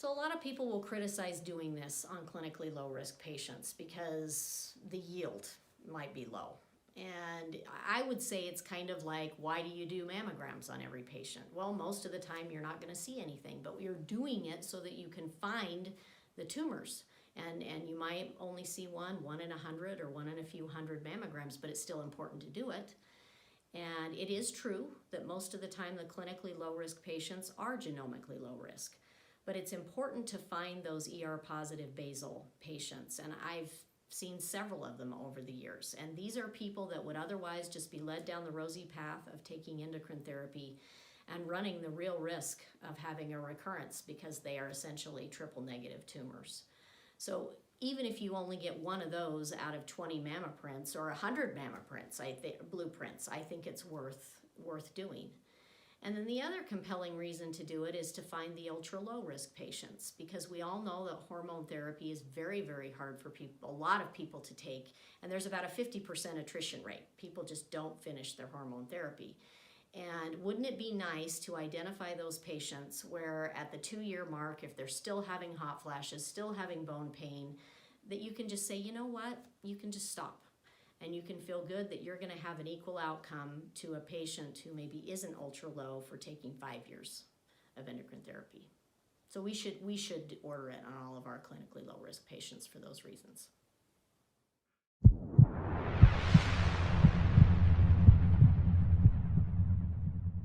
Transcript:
So a lot of people will criticize doing this on clinically low risk patients because the yield might be low. And I would say it's kind of like, why do you do mammograms on every patient? Well, most of the time you're not going to see anything, but we're doing it so that you can find the tumors. And you might only see one in 100 or one in a few hundred mammograms, but it's still important to do it. And it is true that most of the time the clinically low risk patients are genomically low risk. But it's important to find those ER positive basal patients. And I've seen several of them over the years. And these are people that would otherwise just be led down the rosy path of taking endocrine therapy and running the real risk of having a recurrence because they are essentially triple negative tumors. So even if you only get one of those out of 20 MammaPrints or 100 MammaPrints, BluePrints, I think it's worth doing. And then the other compelling reason to do it is to find the ultra low risk patients, because we all know that hormone therapy is very, very hard for people, a lot of people to take, and there's about a 50% attrition rate. People just don't finish their hormone therapy. And wouldn't it be nice to identify those patients where at the 2-year mark, if they're still having hot flashes, still having bone pain, that you can just say, you know what, you can just stop. And you can feel good that you're going to have an equal outcome to a patient who maybe isn't ultra low for taking 5 years of endocrine therapy. So we should order it on all of our clinically low risk patients for those reasons.